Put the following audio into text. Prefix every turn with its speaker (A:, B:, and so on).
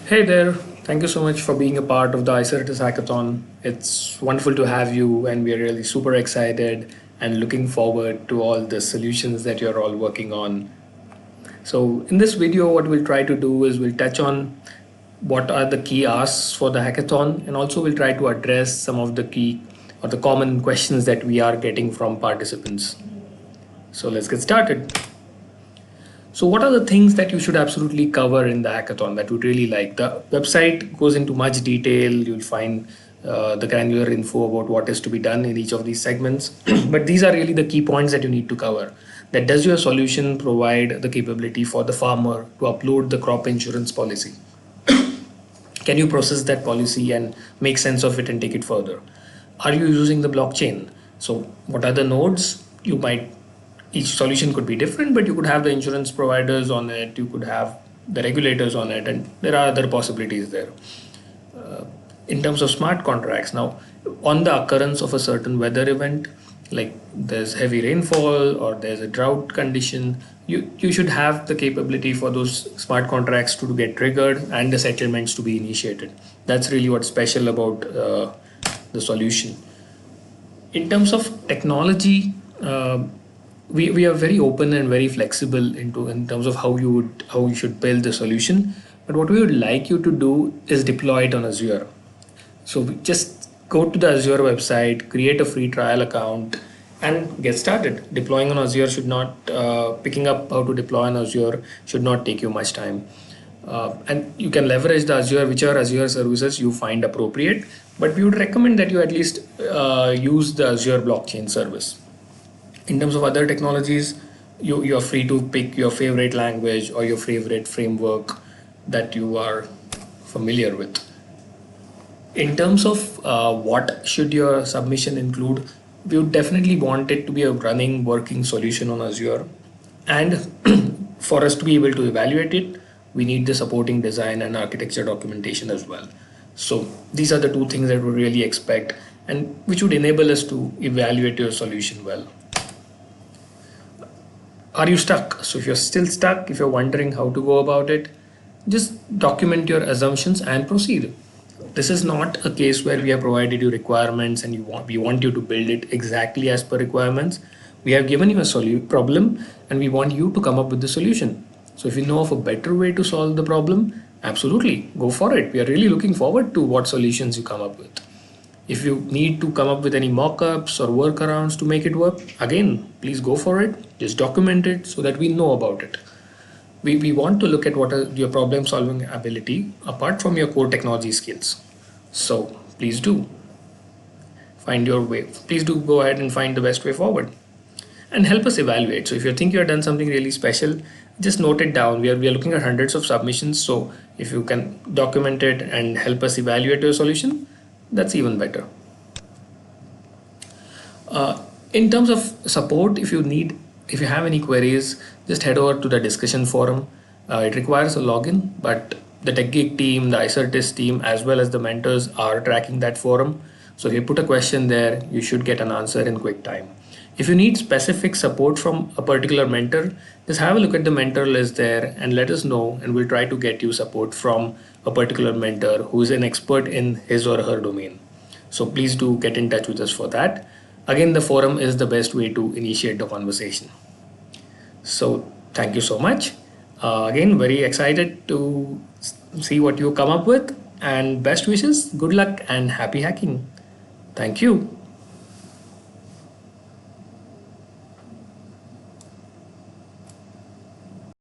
A: Hey there, thank you so much for being a part of the Icertis Hackathon. It's wonderful to have you, and we are really super excited and looking forward to all the solutions that you're all working on. So, in this video, what we'll try to do is we'll touch on what are the key asks for the hackathon, and also we'll try to address some of the key or the common questions that we are getting from participants. So, let's get started. So what are the things that you should absolutely cover in the hackathon that you'd really like? The website goes into much detail. You'll find the granular info about what is to be done in each of these segments. But these are really the key points that you need to cover. That does your solution provide the capability for the farmer to upload the crop insurance policy? Can you process that policy and make sense of it and take it further? Are you using the blockchain? So what are the nodes? You might Each solution could be different, but you could have the insurance providers on it, you could have the regulators on it, and there are other possibilities there. In terms of smart contracts, now on the occurrence of a certain weather event, like there's heavy rainfall or there's a drought condition, you should have the capability for those smart contracts to get triggered and the settlements to be initiated. That's really what's special about the solution. In terms of technology, we are very open and very flexible in terms of how you should build the solution. But what we would like you to do is deploy it on Azure. So just go to the Azure website, create a free trial account, and get started. Deploying on Azure should not picking up how to deploy on Azure should not take you much time. And you can leverage the Azure, whichever Azure services you find appropriate. But we would recommend that you at least use the Azure blockchain service. In terms of other technologies, you're free to pick your favorite language or your favorite framework that you are familiar with. In terms of what should your submission include, we would definitely want it to be a running, working solution on Azure. And for us to be able to evaluate it, we need the supporting design and architecture documentation as well. So these are the two things that we really expect and which would enable us to evaluate your solution well. Are you stuck? So if you're still stuck, if you're wondering how to go about it, just document your assumptions and proceed. This is not a case where we have provided you requirements and we want you to build it exactly as per requirements. We have given you a problem and we want you to come up with the solution. So if you know of a better way to solve the problem, absolutely go for it. We are really looking forward to what solutions you come up with. If you need to come up with any mock-ups or workarounds to make it work, again, please go for it. Just document it so that we know about it. We want to look at what are your problem solving ability apart from your core technology skills. So please do find your way. Please do go ahead and find the best way forward and help us evaluate. So if you think you have done something really special, just note it down. We are looking at hundreds of submissions. So if you can document it and help us evaluate your solution, that's even better. In terms of support, if you have any queries, just head over to the discussion forum. It requires a login, but the TechGeek team, the Icertis team, as well as the mentors are tracking that forum. So if you put a question there, you should get an answer in quick time. If you need specific support from a particular mentor, just have a look at the mentor list there and let us know, and we'll try to get you support from a particular mentor who is an expert in his or her domain. So please do get in touch with us for that. Again, the forum is the best way to initiate the conversation. So thank you so much. Again, very excited to see what you come up with, and best wishes, good luck and happy hacking. Thank you.